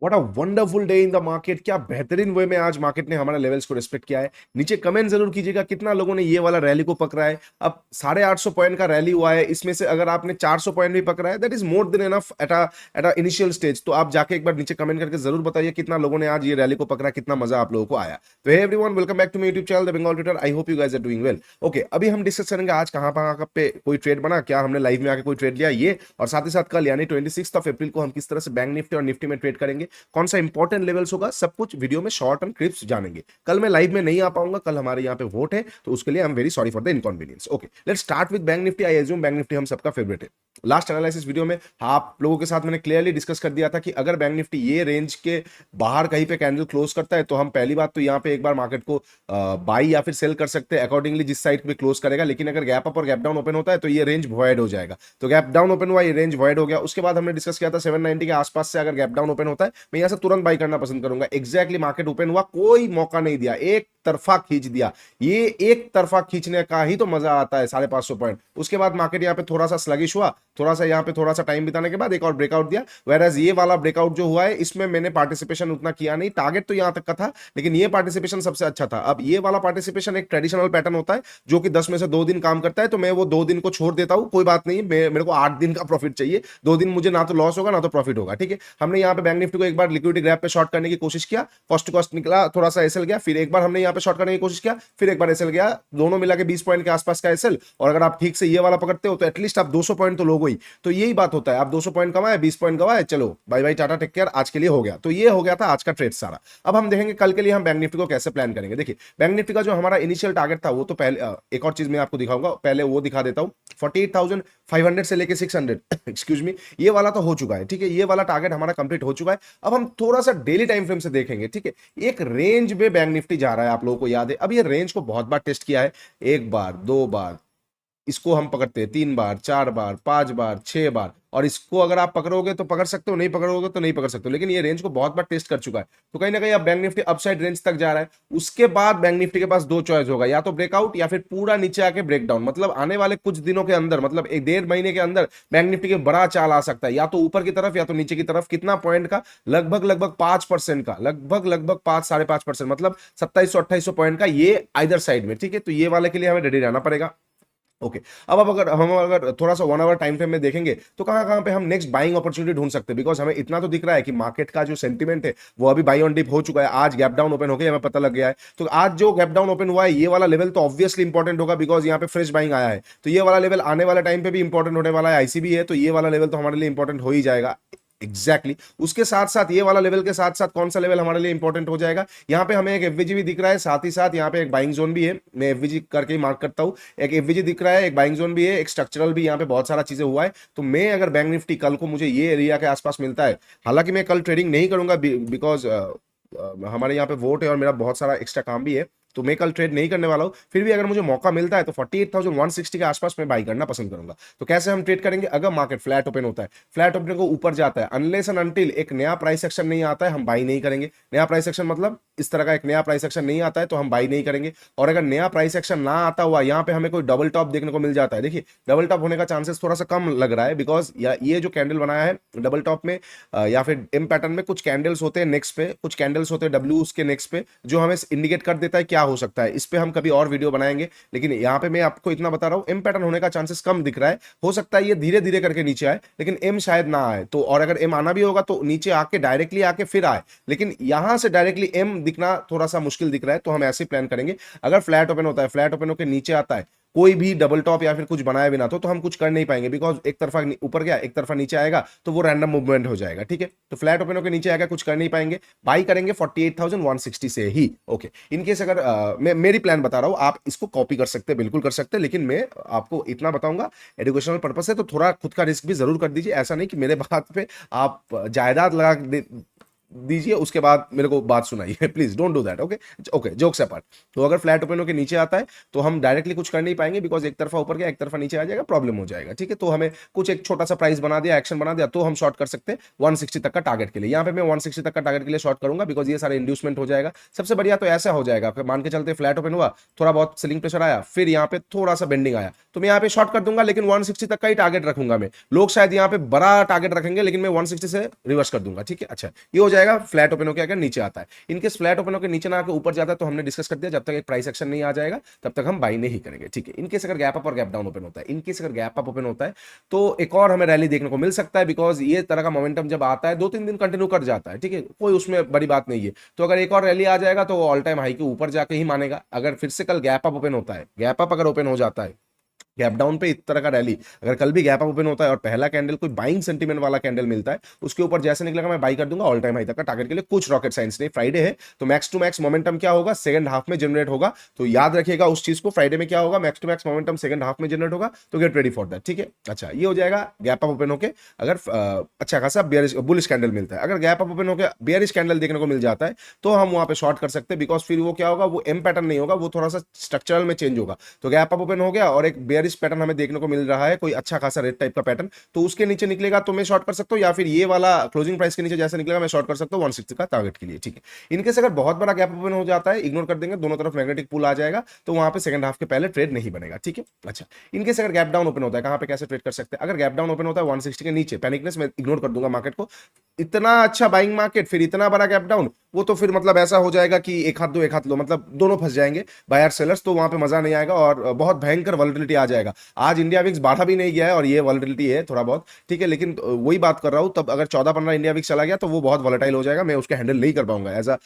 What a wonderful day in the market. क्या बेहतरीन वे में आज मार्केट ने हमारे लेवल्स को रिस्पेक्ट किया है। नीचे कमेंट जरूर कीजिएगा कितना लोगों ने ये वाला रैली को पकड़ा है। अब 850 पॉइंट का रैली हुआ है, इसमें से अगर आपने 400 पॉइंट भी पकड़ा है, that is more than enough at a initial stage. तो आप जाके एक बार नीचे कमेंट करके जरूर बताइए कितना लोगों ने आज ये रैली को पकड़ा, कितना मजा आप लोगों को आया। तो hey everyone, welcome back to my YouTube channel the Bengal trader. I hope you guys are doing well. Okay, अभी हम डिस्कस करेंगे आज कहां पे कोई ट्रेड बना, क्या हमने लाइव में आके कोई ट्रेड लिया ये, और साथ ही साथ कल यानी 26 अप्रैल को हम किस तरह से बैंक निफ्टी और निफ्टी में ट्रेड करेंगे, कौन सा इंपॉर्टेंट लेवल्स होगा, सब कुछ वीडियो में शॉर्ट एंड क्लिप्स जानेंगे। कल मैं लाइव में नहीं आ पाऊंगा, कल हमारे यहाँ पे वोट है, तो उसके लिए I am very sorry for the inconvenience. Okay, let's start with bank Nifty. I assume bank Nifty हम सबका फेवरेट है। लास्ट एनालिसिस वीडियो में आप लोगों के साथ मैंने क्लियरली डिस्कस कर दिया था कि अगर बैंक निफ्टी ये रेंज के बाहर कहीं पे कैंडल क्लोज करता है तो हम पहली बात तो यहाँ पे एक बार मार्केट को बाई या फिर सेल कर सकते हैं अकॉर्डिंगली जिस साइड पे क्लोज करेगा। लेकिन अगर गैप अप और गैप डाउन ओपन होता है तो ये रेंज वॉइड हो जाएगा। तो गैप डाउन ओपन हुआ, ये रेंज वॉइड हो गया। उसके बाद हमने डिस्कस किया था 790 के आसपास से अगर गैप डाउन ओपन होता है मैं यहाँ से तुरंत बाई करना पसंद करूंगा। एग्जैक्टली मार्केट ओपन हुआ, कोई मौका नहीं दिया, एक तरफा खींच दिया। ये एक तरफा खींचने का ही तो मजा आता है 550 पॉइंट। उसके बाद मार्केट यहाँ पे थोड़ा सा स्लगिश हुआ, थोड़ा सा यहाँ पे थोड़ा सा टाइम बिताने के बाद एक और ब्रेकआउट दिया। वेराज ये वाला ब्रेकआउट जो हुआ है इसमें मैंने पार्टिसिपेशन उतना किया नहीं, टारगेट तो यहाँ तक का था लेकिन ये पार्टिसिपेशन सबसे अच्छा था। अब ये वाला पार्टिसिपेशन एक ट्रेडिशनल पैटर्न होता है जो कि 10 में से 2 दिन काम करता है, तो मैं वो 2 दिन को छोड़ देता हूं, कोई बात नहीं। मेरे को 8 दिन का प्रॉफिट चाहिए, 2 दिन मुझे ना तो लॉस होगा ना तो प्रॉफिट होगा। ठीक है, हमने यहाँ पे बैंक निफ्टी को एक बार लिक्विडिटी ग्रैप पे शॉर्ट करने की कोशिश किया, कॉस्ट टू कॉस्ट निकला, थोड़ा सा एसएल गया, फिर एक बार हमने यहाँ पे शॉर्ट करने की कोशिश किया, फिर एक बार एसएल गया, दोनों मिला के 20 पॉइंट के आसपास का एसएल। और अगर आप ठीक से ये वाला पकड़ते हो तो एटलीस्ट आप 200 पॉइंट तो लोगे ही। तो यही बात होता है, आप 200 पॉइंट कमाए, 20 पॉइंट गवाए, चलो bye bye tata take care, आज के लिए हो गया। तो ये हो गया था आज का ट्रेड सारा। अब हम देखेंगे कल के लिए हम बैंक निफ्टी को कैसे प्लान करेंगे। देखिए, बैंक निफ्टी का जो हमारा इनिशियल टारगेट था वो तो पहले एक और चीज मैं आपको दिखाऊंगा, पहले वो दिखा देता हूं। 48,500 से लेके 600 एक्सक्यूज मी, ये वाला तो हो चुका है। ठीक है, ये वाला टारगेट हमारा कंप्लीट हो चुका है। अब हम थोड़ा सा डेली टाइम फ्रेम से देखेंगे। ठीक है, एक रेंज में बैंक निफ्टी जा रहा है, आप लोगों को याद है। अब ये रेंज को बहुत बार टेस्ट किया है, एक बार, 2 बार, इसको हम पकड़ते हैं 3 बार, 4 बार, 5 बार, 6 बार, और इसको अगर आप पकड़ोगे तो पकड़ सकते हो, नहीं पकड़ोगे तो नहीं पकड़ सकते हो। लेकिन ये रेंज को बहुत बार टेस्ट कर चुका है, तो कहीं ना कहीं अब बैंक निफ्टी अपसाइड रेंज तक जा रहा है। उसके बाद बैंक निफ्टी के पास 2 चॉइस होगा, या तो ब्रेकआउट या फिर पूरा नीचे आके ब्रेकडाउन। मतलब आने वाले कुछ दिनों के अंदर, मतलब 1-1.5 महीने के अंदर बैंक निफ्टी के बड़ा चाल आ सकता है, या तो ऊपर की तरफ या तो नीचे की तरफ। कितना पॉइंट का? लगभग 5% का, लगभग 5-5.5%, मतलब 2700-2800 पॉइंट का, ये आइदर साइड में। ठीक है, तो ये वाले के लिए हमें रेडी रहना पड़ेगा। ओके, अब अगर थोड़ा सा 1 आवर टाइम फ्रेम में देखेंगे तो कहां कहां पे हम नेक्स्ट बाइंग अपॉर्चुनिटी ढूंढ सकते हैं। बिकॉज हमें इतना तो दिख रहा है कि मार्केट का जो सेंटीमेंट है वो अभी बाई ऑन डिप हो चुका है। आज गैप डाउन ओपन हो गया, हमें पता लग गया है। तो आज जो गैप डाउन ओपन हुआ है ये वाला लेवल तो ऑब्वियसली इंपॉर्टेंट होगा, बिकॉज यहाँ पे फ्रेश बाइंग आया है। तो ये वाला लेवल आने वाला टाइम पे भी इंपॉर्टेंट होने वाला है, आईसीबी है, तो ये वाला लेवल तो हमारे लिए इंपॉर्टेंट हो ही जाएगा। एग्जैक्टली उसके साथ साथ ये वाला लेवल के साथ साथ कौन सा लेवल हमारे लिए इंपॉर्टेंट हो जाएगा, यहाँ पे हमें एक एफवीजी भी दिख रहा है, साथ ही साथ यहाँ पे एक बाइंग जोन भी है। मैं एफवीजी करके ही मार्क करता हूँ, एक एफवीजी दिख रहा है, एक बाइंग जोन भी है, एक स्ट्रक्चरल भी, यहाँ पे बहुत सारा चीजें हुआ है। तो मैं अगर बैंक निफ्टी कल को मुझे ये एरिया के आसपास मिलता है, हालांकि मैं कल ट्रेडिंग नहीं करूंगा बिकॉज हमारे यहाँ पे वोट है और मेरा बहुत सारा एक्स्ट्रा काम भी है, तो मैं कल ट्रेड नहीं करने वाला हूं। फिर भी अगर मुझे मौका मिलता है तो 48,160 के आसपास मैं बाई करना पसंद करूंगा। तो कैसे हम ट्रेड करेंगे? अगर मार्केट फ्लैट ओपन होता है, फ्लैट ओपन को ऊपर जाता है, अनलेस एंड अनटिल एक नया प्राइस एक्शन नहीं आता है, हम बाई नहीं करेंगे। नया प्राइस एक्शन मतलब इस तरह का एक नया प्राइस एक्शन नहीं आता है तो हम बाई नहीं करेंगे। और अगर नया प्राइस एक्शन ना आता हुआ यहाँ पे हमें कोई डबल टॉप देखने को मिल जाता है, देखिए डबल टॉप होने का चांसेस थोड़ा सा कम लग रहा है, बिकॉज ये जो कैंडल बनाया है डबल टॉप में या फिर एम पैटर्न में, कुछ कैंडल्स होते हैं नेक्स्ट पे, कुछ कैंडल्स होते हैं डब्ल्यू उसके नेक्स्ट पे, जो हमें इंडिकेट कर देता है क्या हो सकता है। इस पे हम कभी और वीडियो बनाएंगे, लेकिन यहाँ पे मैं आपको इतना बता रहा हूँ, एम पैटर्न होने का चांसेस कम दिख रहा है। हो सकता है ये धीरे धीरे करके नीचे आए, लेकिन एम शायद ना आए। तो और अगर एम आना भी होगा तो नीचे आके डायरेक्टली आके फिर आए, लेकिन यहां से डायरेक्टली एम दिखना थोड़ा सा मुश्किल दिख रहा है। तो हम ऐसे प्लान करेंगे, अगर फ्लैट ओपन होता है, फ्लैट ओपन होकर नीचे आता है, कोई भी डबल टॉप या फिर कुछ बनाए बिना तो हम कुछ कर नहीं पाएंगे, बिकॉज एक तरफा ऊपर गया एक तरफा नीचे आएगा तो वो रैंडम मूवमेंट हो जाएगा। ठीक है, तो फ्लैट ओपन होकर नीचे आएगा, कुछ कर नहीं पाएंगे, बाई करेंगे 48,160 से ही। ओके, इनकेस अगर मैं मेरी प्लान बता रहा हूं, आप इसको कॉपी कर सकते हैं, बिल्कुल कर सकते हैं, लेकिन मैं आपको इतना बताऊंगा एजुकेशनल पर्पस है, तो थोड़ा खुद का रिस्क भी जरूर कर दीजिए। ऐसा नहीं कि मेरे बात पे आप जायदाद लगा दीजिए उसके बाद मेरे को बात सुनाइए, please don't do that. Okay okay, jokes apart. तो अगर फ्लैट ओपन होकर नीचे आता है तो हम डायरेक्टली कुछ कर नहीं पाएंगे, बिकॉज एक तरफा ऊपर गया एक तरफा नीचे आ जाएगा, प्रॉब्लम हो जाएगा। ठीक है, तो हमें कुछ एक छोटा सा प्राइस बना दिया, एक्शन बना दिया, तो हम शॉर्ट कर सकते हैं 160 तक का टारगेट के लिए। यहाँ पे मैं 160 तक का टारगेट के लिए शॉर्ट करूंगा, बिकॉज ये सारे इंड्यूसमेंट हो जाएगा। सबसे बढ़िया तो ऐसा हो जाएगा, मान के चलते फ्लैट ओपन हुआ, थोड़ा बहुत सेलिंग प्रेशर आया, फिर यहाँ पे थोड़ा सा बेंडिंग आया, तो मैं यहाँ पे शॉर्ट कर दूंगा, लेकिन 160 तक का ही टारगेट रखूंगा मैं। लोग शायद यहाँ पे बड़ा टारगेट रखेंगे, लेकिन मैं 160 से रिवर्स कर दूंगा। ठीक है, अच्छा ये हो जाएगा जाएगा फ्लैट ओपन होकर अगर नीचे आता है। इनकेस फ्लैट ओपन होकर नीचे ना आकर ऊपर जाता है तो हमने डिस्कस कर दिया जब तक एक प्राइस एक्शन नहीं आ जाएगा तब तक हम बाई नहीं करेंगे, ठीक है। इनकेस अगर गैप अप और गैप डाउन ओपन होता है, इनकेस अगर गैप अप ओपन होता है तो एक और हमें रैली देखने को मिल सकता है, बिकॉज ये तरह का मोमेंटम जब आता है 2-3 दिन कंटिन्यू कर जाता है, ठीक है, कोई उसमें बड़ी बात नहीं है। तो अगर एक और रैली आ जाएगा तो वो ऑल टाइम हाई के ऊपर जाके ही मानेगा। अगर फिर से कल गैप अप ओपन होता है, गैप अप अगर ओपन हो जाता है, गैप डाउन पे इस तरह का रैली अगर कल भी गैप अप ओपन होता है और पहला कैंडल कोई बाइंग सेंटीमेंट वाला कैंडल मिलता है, उसके ऊपर जैसे निकलेगा मैं बाई कर दूंगा ऑल टाइम हाई तक का टारगेट के लिए। कुछ रॉकेट साइंस नहीं, फ्राइडे है तो मैक्स टू मैक्स मोमेंटम क्या होगा, सेकंड हाफ में जनरेट होगा। तो याद रखिएगा उस चीज को, फ्राइडे में क्या होगा, max to max momentum second half में जनरेट होगा, तो गेट रेडी फॉर दैट, ठीक है। अच्छा, ये हो जाएगा गैप अप ओपन होकर अगर अच्छा खासा बेयरिश बुलिश कैंडल मिलता है। अगर गैप अप ओपन होकर बेयरिश कैंडल देखने को मिल जाता है तो हम वहां पे शॉर्ट कर सकते हैं, बिकॉज फिर वो क्या होगा, वो एम पैटर्न नहीं होगा, वो थोड़ा सा स्ट्रक्चरल में चेंज होगा। तो गैप अप ओपन हो गया और एक बेयरिश पैटर्न हमें देखने को मिल रहा है, कोई अच्छा खासा रेड टाइप का पैटर्न, तो उसके नीचे निकलेगा तो मैं शॉर्ट कर सकता हूं, या फिर ये वाला क्लोजिंग प्राइस के नीचे जैसे निकलेगा मैं शॉर्ट कर सकता हूं 160 का टारगेट के लिए, ठीक है। इनकेस अगर बहुत बड़ा गैप ओपन हो जाता है, इग्नोर कर देंगे, दोनों तरफ मैग्नेटिक पुल आ जाएगा, तो वहां पे सेकंड हाफ के पहले ट्रेड नहीं बनेगा, ठीक है। अच्छा, इनकेस अगर गैप डाउन ओपन होता है, कहां पे कैसे ट्रेड कर सकते हैं, अगर गैप डाउन ओपन होता है 160 के नीचे, पैनिकनेस मैं इग्नोर कर दूंगा मार्केट को। इतना अच्छा बाइंग मार्केट फिर इतना बड़ा गैप डाउन, वो तो फिर मतलब ऐसा हो जाएगा कि एक हाथ लो, मतलब दोनों फंस जाएंगे बायर सेलर्स, तो वहां पे मजा नहीं आएगा और बहुत भयंकर वॉलेटिलिटी आ जाएगा। आज इंडिया विक्स बढ़ा भी नहीं गया है और ये वॉलेटिलिटी है थोड़ा बहुत, ठीक है, लेकिन वही बात कर रहा हूं, तब अगर 14-15 इंडिया विक्स चला गया तो वो बहुत वॉलेटाइल हो जाएगा, मैं उसके हैंडल नहीं कर पाऊंगा एज अ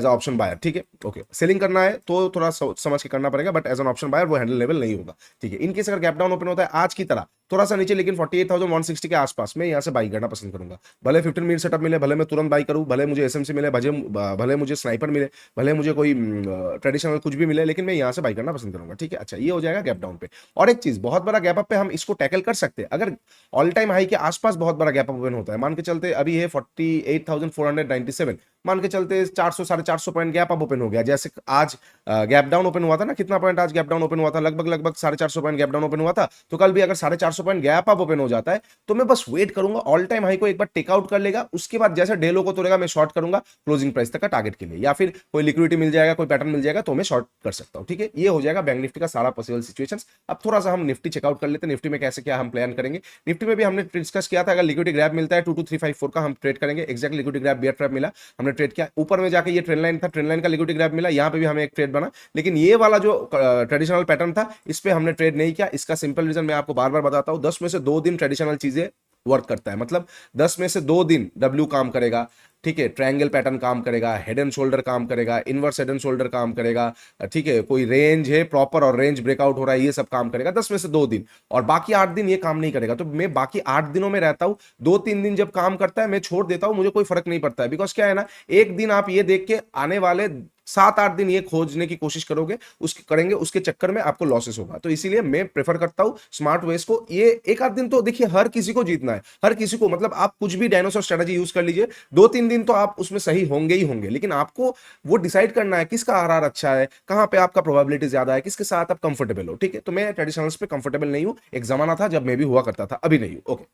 ऑप्शन बायर, ठीक है। ओके, सेलिंग करना है तो थोड़ा समझ के करना पड़ेगा, but as an option buyer वो हैंडल लेवल नहीं होगा, ठीक है। इनकेस अगर गैप डाउन ओपन होता है आज की तरह थोड़ा सा नीचे, लेकिन 48,160 के आसपास, मैं यहाँ से बाई करना पसंद करूंगा। भले 15 मिनट सेटअप मिले, भले मैं तुरंत बाई करूं, भले मुझे एसएमसी मिले, भले मुझे स्नाइपर मिले, भले मुझे कोई ट्रेडिशनल कुछ भी मिले, लेकिन मैं यहाँ से बाई करना पसंद करूंगा, ठीक है। अच्छा, ये हो जाएगा गैप डाउन पे। और एक चीज, बहुत बड़ा गैप अप पे हम इसको टैकल कर सकते हैं अगर ऑल टाइम हाई के आसपास बहुत बड़ा गैप अप ओपन होता है। मान के चलते अभी है 48,497, मान के चलते 400-450 पॉइंट गैप अप ओपन हो गया, जैसे आज गैप डाउन ओपन हुआ था ना, कितना पॉइंट आज गैप डाउन ओपन हुआ था, लगभग 450 पॉइंट गैप डाउन ओपन हुआ था। तो कल भी अगर 450 पॉइंट गैप अप ओपन हो जाता है तो मैं बस वेट करूंगा, ऑल टाइम हाई को एक बार टेकआउट कर लेगा, उसके बाद जैसे डेलो को तोड़ेगा मैं शॉर्ट करूंगा क्लोजिंग प्राइस तक का टारगेट के लिए, या फिर कोई लिक्विडिटी मिल जाएगा, कोई पैटर्न मिल जाएगा तो मैं शॉर्ट कर सकता हूं, ठीक है। ये हो जाएगा बैंक निफ्टी का सारा पॉसिबल सिचुएशन। अब थोड़ा सा हम निफ्टी चेकआउट कर लेते हैं, निफ्टी में कैसे क्या हम प्लान करेंगे। निफ्टी में भी हमने डिस्कस किया था, अगर लिक्विडिटी ग्रैब मिलता है 22354 का हम ट्रेड करेंगे, exact liquidity grab bear trap मिला, हमने ट्रेड किया। ऊपर में जाके ये ट्रेंड लाइन था, ट्रेंड लाइन का लिक्विडिटी ग्रैब मिला, यहाँ पे भी हमें एक ट्रेड बना, लेकिन ये वाला जो ट्रेडिशनल पैटर्न था इस पे हमने ट्रेड नहीं किया। इसका सिंपल रीजन मैं आपको बार बार बताता हूं, 10 में से 2 दिन ट्रेडिशनल चीजें वर्क करता है, मतलब 10 में से 2 दिन डब्ल्यू काम करेगा, ठीक है, ट्रायंगल पैटर्न काम करेगा, हेड एंड शोल्डर काम करेगा, इनवर्स हेड एंड शोल्डर काम करेगा, ठीक है, कोई रेंज है प्रॉपर और रेंज ब्रेकआउट हो रहा है, ये सब काम करेगा 10 में से 2 दिन, और बाकी 8 दिन ये काम नहीं करेगा। तो मैं बाकी 8 दिनों में रहता हूं, 2-3 दिन जब काम करता है मैं छोड़ देता हूं, मुझे कोई फर्क नहीं पड़ता है, बिकॉज क्या है ना, एक दिन आप ये देख के आने वाले 7-8 दिन ये खोजने की कोशिश करेंगे, उसके चक्कर में आपको लॉसेस होगा। तो इसीलिए मैं प्रेफर करता हूं स्मार्ट वेज को। ये एक आध दिन तो देखिए हर किसी को जीतना है, हर किसी को, मतलब आप कुछ भी डायनासोर स्ट्रेटजी यूज कर लीजिए, 2-3 दिन तो आप उसमें सही होंगे ही होंगे, लेकिन आपको वो डिसाइड करना है किसका आरआर अच्छा है, कहां पे आपका प्रोबेबिलिटी ज्यादा है, किसके साथ आप कंफर्टेबल हो, ठीक है। तो मैं ट्रेडिशनल्स पे कंफर्टेबल नहीं हूं, एक जमाना था जब मैं भी हुआ करता था, अभी नहीं हूं, ओके।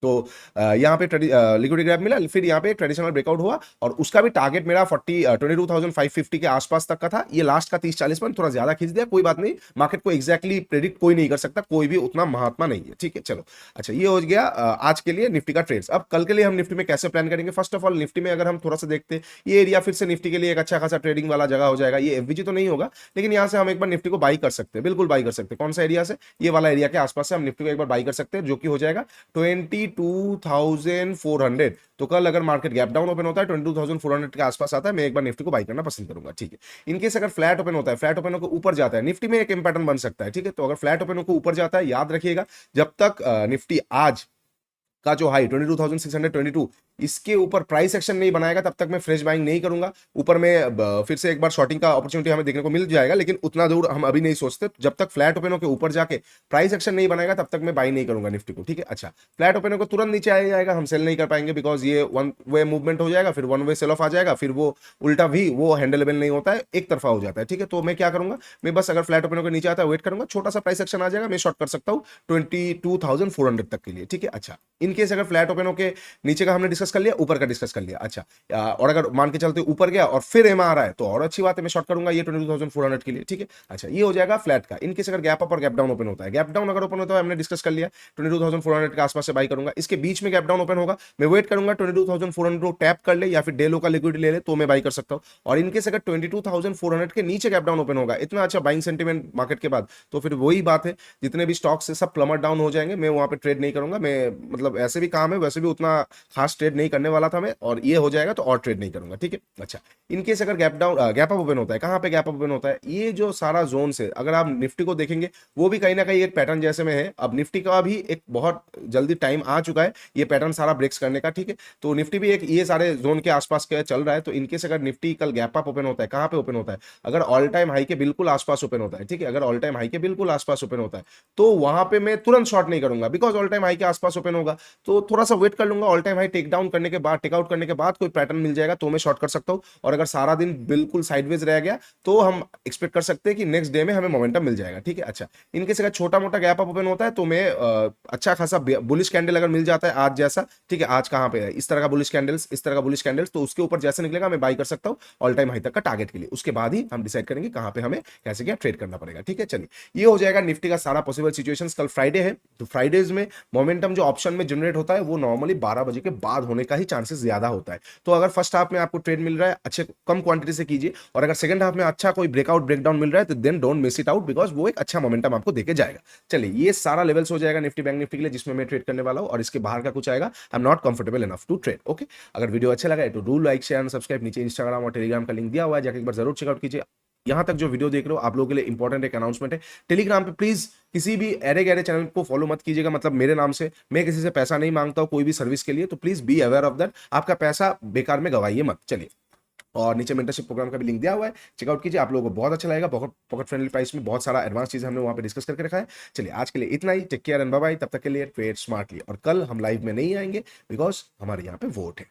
तो यहाँ पे लिक्विडिटी ग्रैब मिला, फिर यहाँ पे ट्रेडिशनल ब्रेकआउट हुआ और उसका भी टारगेट मेरा 22,550 के आसपास तक का था। ये लास्ट का 30-40 पॉइंट थोड़ा ज्यादा खींच दिया, कोई बात नहीं, मार्केट को एग्जैक्टली प्रेडिक्ट कोई नहीं कर सकता, कोई भी उतना महात्मा नहीं है, ठीक है। चलो, अच्छा, ये हो गया आज के लिए निफ्टी का ट्रेड्स। अब कल के लिए हम निफ्टी में कैसे प्लान करेंगे। फर्स्ट ऑफ ऑल निफ्टी में अगर हम थोड़ा सा देखते हैं, ये एरिया फिर से निफ्टी के लिए एक अच्छा खासा ट्रेडिंग वाला जगह हो जाएगा। ये एफवीजी तो नहीं होगा, लेकिन यहाँ से हम एक बार निफ्टी को बाई कर सकते हैं, बिल्कुल बाई कर सकते हैं। कौन सा एरिया से, ये वाला एरिया के आसपास से हम निफ्टी को एक बार बाई कर सकते हैं, जो कि हो जाएगा 22,400। तो कल अगर मार्केट गैप डाउन ओपन होता है 22,400 के आसपास आता है, मैं एक बार निफ्टी को बाई करना पसंद करूंगा, ठीक है। इनकेस अगर फ्लैट ओपन होता है, फ्लैट ओपन होकर ऊपर जाता है, निफ्टी में एक पैटर्न बन सकता है, ठीक है। तो अगर फ्लैट ओपन होकर ऊपर जाता है, याद रखिएगा जब तक निफ्टी आज का जो हाई 22,622 इसके ऊपर प्राइस एक्शन नहीं बनाएगा तब तक मैं फ्रेश बाइंग नहीं करूंगा। ऊपर में फिर से एक बार शॉर्टिंग का अपॉर्चुनिटी हमें देखने को मिल जाएगा, लेकिन उतना दूर हम अभी नहीं सोचते। जब तक फ्लैट ओपन होकर ऊपर जाके प्राइस एक्शन नहीं बनाएगा तब तक मैं बाई नहीं करूंगा निफ्टी को, ठीक है। अच्छा, फ्लैट ओपन होकर तुरंत नीचे आ जाएगा, हम सेल नहीं कर पाएंगे, बिकॉज ये वन वे मूवमेंट हो जाएगा, फिर वन वे सेल ऑफ आ जाएगा, फिर वो उल्टा भी वो हैंडलेबल नहीं होता है, एक तरफा हो जाता है, ठीक है। तो मैं क्या करूंगा, मैं बस अगर फ्लैट ओपन होकर नीचे आता है वेट करूंगा, छोटा सा प्राइस एक्शन आ जाएगा, मैं शॉर्ट कर सकता हूँ 22,400 तक के लिए, ठीक है। अच्छा, इनकेस अगर फ्लैट ओपन होकर नीचे का हमने डिस्कस डिस्कस कर लिया, ऊपर का डिस्कस कर लिया। अच्छा, और अगर मान के चलते ऊपर गया और फिर एमए आ रहा है तो और अच्छी बात है, मैं शॉर्ट करूंगा ये 22,400 के लिए, ठीक है। अच्छा, ये हो जाएगा फ्लैट का। इनकेस अगर गैप अप और गैप डाउन ओपन होता है, गैप डाउन अगर ओपन होता है हमने डिस्कस कर लिया 22,400 के आसपास से बाई करूंगा। इसके बीच में गैप डाउन ओपन होगा, मैं वेट करूंगा 22,400 को टैप कर ले या फिर डे लो का लिक्विडिटी ले ले तो मैं बाई कर सकता हूं। और इनकेस अगर 22,400 के नीचे गैप डाउन ओपन होगा, इतना अच्छा बाइंग सेंटीमेंट मार्केट के बाद, तो फिर वही बात है, जितने भी स्टॉक्स से सब प्लमर डाउन हो जाएंगे, मैं वहां पे ट्रेड नहीं करूंगा। मैं मतलब ऐसे भी काम है, वैसे भी उतना खास ट्रेड नहीं करने वाला था मैं, और ये हो जाएगा तो और ट्रेड नहीं करूंगा, ठीक है। अच्छा, इनकेस अगर gap down gap up open होता है, कहां पे गैप अप ओपन होता है, ये जो सारा जोन से अगर आप निफ्टी को देखेंगे वो भी कहीं ना कहीं एक पैटर्न जैसे में है। अब निफ्टी का भी एक बहुत जल्दी टाइम आ चुका है ये पैटर्न सारा ब्रेक्स करने का, ठीक है। तो निफ्टी भी एक ये सारे जोन के आसपास के चल रहा है। तो इनकेस अगर निफ्टी कल गैप अप ओपन होता है, कहां पे ओपन होता है, अगर ऑल टाइम हाई के बिल्कुल आसपास ओपन होता है, ठीक है, अगर ऑल टाइम हाई के बिल्कुल आसपास ओपन होता है तो वहां पे मैं तुरंत शॉर्ट नहीं करूंगा, बिकॉज ऑल टाइम हाई के आसपास ओपन होगा तो थोड़ा सा वेट कर लूंगा। All time high tech down करने के बाद, टेक आउट करने के बाद कोई पैटर्न मिल जाएगा तो मैं शॉर्ट कर सकता हूं। और अगर सारा दिन बिल्कुल साइडवेज रह गया तो हम एक्सपेक्ट कर सकते हैं कि नेक्स्ट डे में हमें मोमेंटम मिल जाएगा, ठीक है। अच्छा, इनकेस अगर छोटा मोटा गैप अप ओपन होता है तो मैं अच्छा खासा बुलिश कैंडल अगर मिल जाता है आज जैसा, ठीक है, आज कहां पे है, इस तरह का बुलिश कैंडल्स, इस तरह का बुलिश कैंडल्स, तो उसके ऊपर जैसे निकलेगा मैं बाई कर सकता हूं ऑल टाइम हाई तक का टारगेट के लिए। उसके बाद ही हम डिसाइड करेंगे कहां पे हमें कैसे क्या ट्रेड करना पड़ेगा, ठीक है। चलिए, ये हो जाएगा निफ्टी का सारा पॉसिबल सिचुएशंस। कल फ्राइडे है तो फ्राइडेज में मोमेंटम जो ऑप्शन में जनरेट होता है वो नॉर्मली 12 बजे के बाद होने का ही चांसेस ज्यादा होता है। तो अगर फर्स्ट हाफ में आपको ट्रेड मिल रहा है अच्छे कम क्वांटिटी से कीजिए, और अगर सेकंड हाफ में अच्छा कोई ब्रेकआउट ब्रेकडाउन मिल रहा है तो then don't miss it out, because वो एक अच्छा मोमेंटम आपको देके जाएगा। चलिए, ये सारा लेवल्स हो जाएगा निफ्टी बैंक निफ्टी के लिए जिसमें मैं ट्रेड करने वाला हूं, और इसके बाहर का कुछ आएगा I am not comfortable enough to trade, okay. अगर वीडियो अच्छा लगा है तो do like share and subscribe. नीचे इंस्टाग्राम और टेलीग्राम का लिंक दिया हुआ है, जाकर एक बार जरूर चेकआउट कीजिए। यहां तक जो वीडियो देख रहे हो आप लोगों के लिए इंपॉर्टेंट एक अनाउंसमेंट है, टेलीग्राम पे प्लीज किसी भी एरे गहरे चैनल को फॉलो मत कीजिएगा, मतलब मेरे नाम से, मैं किसी से पैसा नहीं मांगता हूं कोई भी सर्विस के लिए, तो please be aware of that, आपका पैसा बेकार में गवाइए मत। चलिए, और नीचे मेंटरशिप प्रोग्राम का भी लिंक दिया हुआ है, चेकआउट कीजिए, आप लोगों को बहुत अच्छा लगेगा। बहुत पॉकेट फ्रेंडली प्राइस में बहुत सारा एडवांस चीज हमने वहां पे डिस्कस करके रखा है। चलिए, आज के लिए इतना ही, take care and bye bye. तब तक के लिए ट्रेड स्मार्टली, और कल हम लाइव में नहीं आएंगे बिकॉज हमारे यहाँ पे वोट है।